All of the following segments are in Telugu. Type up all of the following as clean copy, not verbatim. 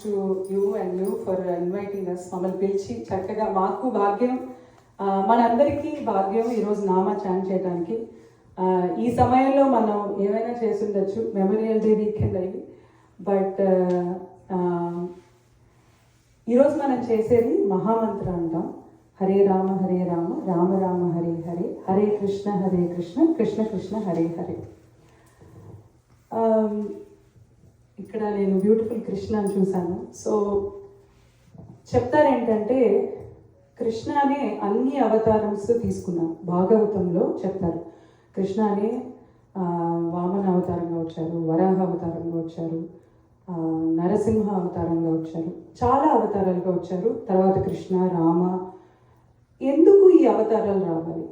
To you and you for inviting us. మమ్మల్ని పిలిచి చక్కగా మాకు భాగ్యం, మనందరికీ భాగ్యం ఈరోజు నామా చాంట్ చేయడానికి. ఈ సమయంలో మనం ఏమైనా చేసి ఉండొచ్చు, మెమోరియల్ డే వీకెండ్ అయ్యి. బట్ ఈరోజు మనం చేసేది మహామంత్ర అంటాం. హరే రామ రామ రామ హరే హరే, హరే కృష్ణ కృష్ణ కృష్ణ హరే హరే. ఇక్కడ నేను బ్యూటిఫుల్ కృష్ణని చూశాను. సో చెప్తారేంటంటే కృష్ణ అనే అన్ని అవతారమ్స్ తీసుకున్నాం. భాగవతంలో చెప్తారు కృష్ణ అనే వామన అవతారంగా వచ్చారు, వరాహ అవతారంగా వచ్చారు, నరసింహ అవతారంగా వచ్చారు, చాలా అవతారాలుగా వచ్చారు. తర్వాత కృష్ణ, రామ. ఎందుకు ఈ అవతారాలు రావాలి,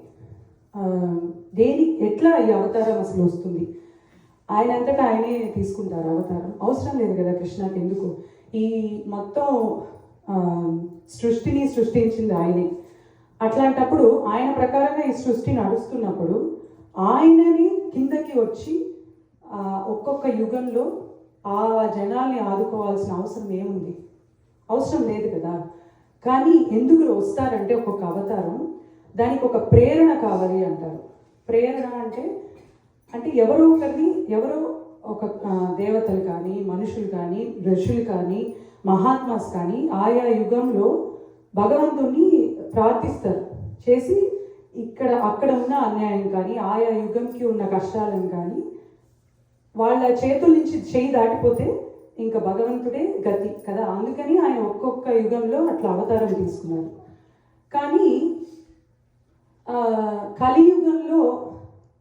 ఎట్లా ఈ అవతారం అసలు వస్తుంది? ఆయన అంతటా ఆయనే తీసుకుంటారు అవతారం. అవసరం లేదు కదా కృష్ణకి. ఎందుకు? ఈ మొత్తం సృష్టిని సృష్టించింది ఆయనే. అట్లాంటప్పుడు ఆయన ప్రకారంగా ఈ సృష్టి నడుస్తున్నప్పుడు ఆయనని కిందకి వచ్చి ఒక్కొక్క యుగంలో ఆ జనాల్ని ఆదుకోవాల్సిన అవసరం ఏముంది? అవసరం లేదు కదా. కానీ ఎందుకు వస్తారంటే ఒక్కొక్క అవతారం దానికి ఒక ప్రేరణ కావాలి అంటారు. ప్రేరణ అంటే ఎవరో ఒకరిని, ఎవరో ఒక దేవతలు కానీ, మనుషులు కానీ, ఋషులు కానీ, మహాత్మాస్ కానీ ఆయా యుగంలో భగవంతుని ప్రార్థిస్తారు చేసి అక్కడ ఉన్న అన్యాయం కానీ, ఆయా యుగంకి ఉన్న కష్టాలను కానీ వాళ్ళ చేతుల నుంచి చేయి దాటిపోతే ఇంకా భగవంతుడే గతి కదా. అందుకని ఆయన ఒక్కొక్క యుగంలో అట్లా అవతారం తీసుకున్నారు. కానీ కలియుగంలో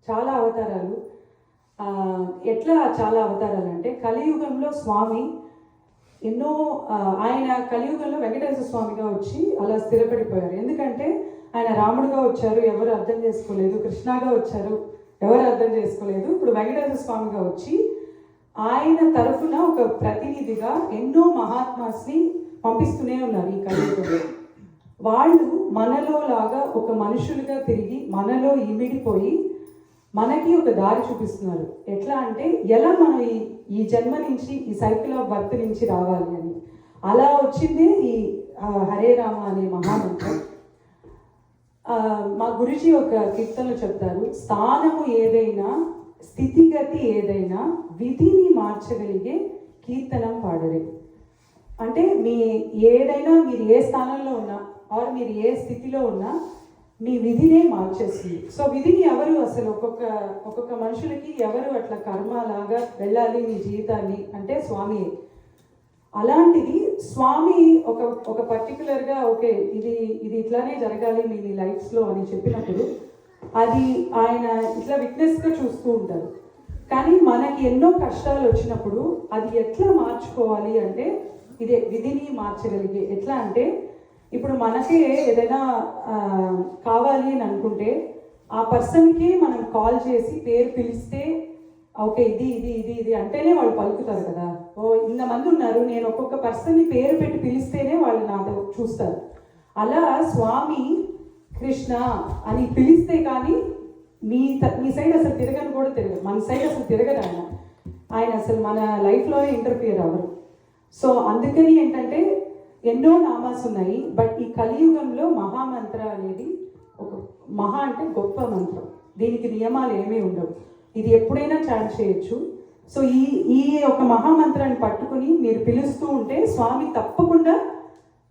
చాలా అవతారాలు. ఎట్లా చాలా అవతారాలు అంటే కలియుగంలో స్వామి ఎన్నో ఆయన కలియుగంలో వెంకటేశ్వర స్వామిగా వచ్చి అలా స్థిరపడిపోయారు. ఎందుకంటే ఆయన రాముడుగా వచ్చారు, ఎవరు అర్థం చేసుకోలేదు. కృష్ణగా వచ్చారు, ఎవరు అర్థం చేసుకోలేదు. ఇప్పుడు వెంకటేశ్వర స్వామిగా వచ్చి ఆయన తరఫున ఒక ప్రతినిధిగా ఎన్నో మహాత్మాస్ని పంపిస్తూనే ఉన్నారు ఈ కలియుగంలో. వాళ్ళు మనలో లాగా ఒక మనుషులుగా తిరిగి మనలో ఇమిడిపోయి మనకి ఒక దారి చూపిస్తున్నారు. ఎట్లా అంటే ఎలా మనం ఈ జన్మ నుంచి, ఈ సైకిల్ ఆఫ్ బర్త్ నుంచి రావాలి అని. అలా వచ్చిందే ఈ హరే రామ అనే మహామంత్రం. మా గురుజీ ఒక కీర్తనలో చెప్తారు, స్థానము ఏదైనా, స్థితిగతి ఏదైనా, విధిని మార్చగలిగే కీర్తనం పాడరే. అంటే ఏదైనా మీరు ఏ స్థానంలో ఉన్నా ఆర్ మీరు ఏ స్థితిలో ఉన్నా మీ విధినే మార్చేస్తుంది. సో విధిని ఎవరు అసలు ఒక్కొక్క మనుషులకి ఎవరు అట్లా కర్మలాగా వెళ్ళాలి మీ జీవితాన్ని అంటే స్వామియే. అలాంటిది స్వామి ఒక పర్టికులర్గా ఓకే ఇది ఇట్లానే జరగాలి మీ లైఫ్స్లో అని చెప్పినప్పుడు అది ఆయన ఇట్లా విట్నెస్గా చూస్తూ ఉంటారు. కానీ మనకి ఎన్నో కష్టాలు వచ్చినప్పుడు అది ఎట్లా మార్చుకోవాలి అంటే ఇదే విధిని మార్చగలిగే. ఎట్లా అంటే ఇప్పుడు మనకే ఏదైనా కావాలి అని అనుకుంటే ఆ పర్సన్కి మనం కాల్ చేసి పేరు పిలిస్తే ఓకే ఇది అంటేనే వాళ్ళు పలుకుతారు కదా. ఇంతమంది ఉన్నారు, నేను ఒక్కొక్క పర్సన్ని పేరు పెట్టి పిలిస్తేనే వాళ్ళు నాతో చూస్తారు. అలా స్వామి కృష్ణ అని పిలిస్తే కానీ మీ సైడ్ అసలు తిరగని కూడా తిరగదు. మన సైడ్ అసలు తిరగదు ఆయన అసలు మన లైఫ్లోనే ఇంటర్ఫియర్ అవ్వరు. సో అందుకని ఏంటంటే ఎన్నో నామాస్ ఉన్నాయి. బట్ ఈ కలియుగంలో మహామంత్ర అనేది ఒక మహా అంటే గొప్ప మంత్రం. దీనికి నియమాలు ఏమీ ఉండవు, ఇది ఎప్పుడైనా చాంట్ చేయొచ్చు. సో ఈ ఒక మహామంత్రాన్ని పట్టుకుని మీరు పిలుస్తూ ఉంటే స్వామి తప్పకుండా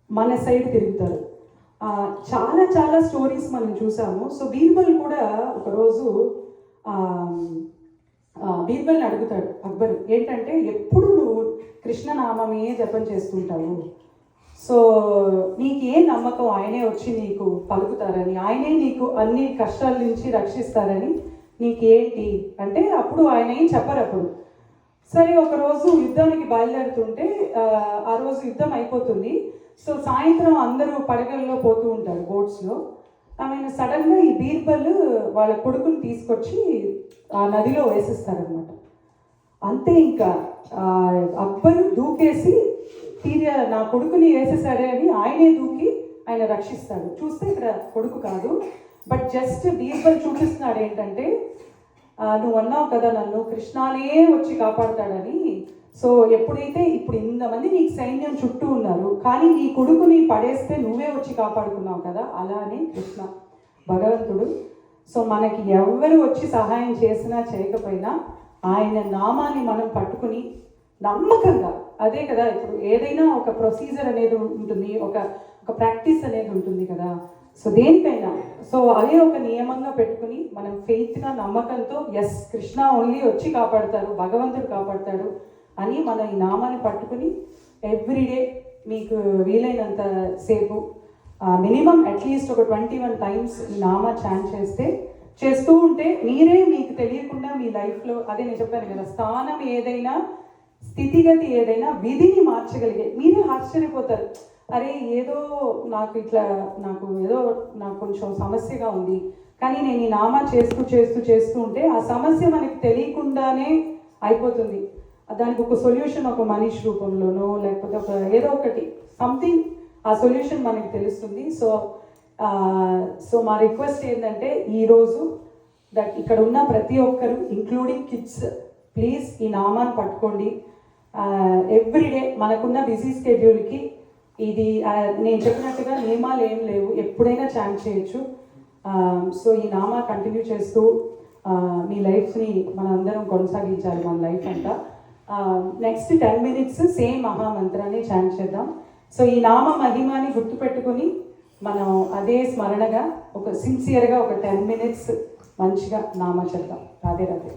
మన సైడ్ తిరుగుతారు. చాలా చాలా స్టోరీస్ మనం చూసాము. సో బీర్బల్ కూడా ఒకరోజు బీర్బల్ని అడుగుతాడు అక్బర్, ఏంటంటే ఎప్పుడు నువ్వు కృష్ణనామమే జపం చేస్తుంటావు, సో నీకు ఏ నమ్మకం ఆయనే వచ్చి నీకు పలుకుతారని, ఆయనే నీకు అన్ని కష్టాల నుంచి రక్షిస్తారని నీకేంటి అంటే అప్పుడు ఆయన ఏం చెప్పరు. అప్పుడు సరే ఒకరోజు యుద్ధానికి బయలుదేరుతుంటే ఆ రోజు యుద్ధం అయిపోతుంది. సో సాయంత్రం అందరూ పడగల్లో పోతూ ఉంటారు బోట్స్లో. ఆమెను సడన్గా ఈ బీర్బల్ వాళ్ళ కొడుకుని తీసుకొచ్చి ఆ నదిలో వేసేస్తారనమాట. అంతే ఇంకా అక్బర్ దూకేసి నా కొడుకుని వేసేసాడే అని ఆయనే దూకి ఆయన రక్షిస్తాడు. చూస్తే ఇక్కడ కొడుకు కాదు, బట్ జస్ట్ బీర్బల్ చూపిస్తున్నాడు ఏంటంటే నువ్వు అన్నావు కదా నన్ను కృష్ణానే వచ్చి కాపాడుతాడని, సో ఎప్పుడైతే ఇప్పుడు ఇంతమంది నీకు సైన్యం చుట్టూ ఉన్నారు, కానీ నీ కొడుకుని పడేస్తే నువ్వే వచ్చి కాపాడుకున్నావు కదా, అలానే కృష్ణ భగవంతుడు. సో మనకి ఎవరు వచ్చి సహాయం చేసినా చేయకపోయినా ఆయన నామాన్ని మనం పట్టుకుని నమ్మకంగా, అదే కదా ఇప్పుడు ఏదైనా ఒక ప్రొసీజర్ అనేది ఉంటుంది, ఒక ప్రాక్టీస్ అనేది ఉంటుంది కదా, సో దేనికైనా సో అదే ఒక నియమంగా పెట్టుకుని మనం ఫెయిత్గా నమ్మకంతో ఎస్ కృష్ణ ఓన్లీ వచ్చి కాపాడుతారు, భగవంతుడు కాపాడుతాడు అని మన ఈ నామాన్ని పట్టుకుని ఎవ్రీడే మీకు వీలైనంత సేపు మినిమం అట్లీస్ట్ ఒక 21 టైమ్స్ ఈ నామా చాంట్ చేస్తూ ఉంటే మీరే మీకు తెలియకుండా మీ లైఫ్లో, అదే నేను చెప్పాను కదా, స్థానం ఏదైనా స్థితిగతి ఏదైనా విధిని మార్చగలిగే మీరే ఆశ్చర్యపోతారు. అరే ఏదో నాకు కొంచెం సమస్యగా ఉంది, కానీ నేను ఈ నామా చేస్తూ ఉంటే ఆ సమస్య మనకి తెలియకుండానే అయిపోతుంది. దానికి ఒక సొల్యూషన్ ఒక మనిషి రూపంలోనో లేకపోతే ఏదో ఒకటి సంథింగ్ ఆ సొల్యూషన్ మనకి తెలుస్తుంది. సో మా రిక్వెస్ట్ ఏంటంటే ఈరోజు దట్ ఇక్కడ ఉన్న ప్రతి ఒక్కరు ఇంక్లూడింగ్ కిడ్స్ ప్లీజ్ ఈ నామాన్ని పట్టుకోండి. ఎవ్రీడే మనకున్న బిజీ స్కెడ్యూల్కి ఇది నేను చెప్పినట్టుగా నియమాలు ఏం లేవు, ఎప్పుడైనా చాంట్ చేయొచ్చు. సో ఈ నామా కంటిన్యూ చేస్తూ మీ లైఫ్ని మనందరం కొనసాగించాలి, మన లైఫ్ అంతా. నెక్స్ట్ 10 minutes సేమ్ మహామంత్రాన్ని చాంట్ చేద్దాం. సో ఈ నామ మహిమాని గుర్తుపెట్టుకుని మనం అదే స్మరణగా ఒక సిన్సియర్గా ఒక 10 minutes మంచిగా నామ చేద్దాం. రాధే రాధే.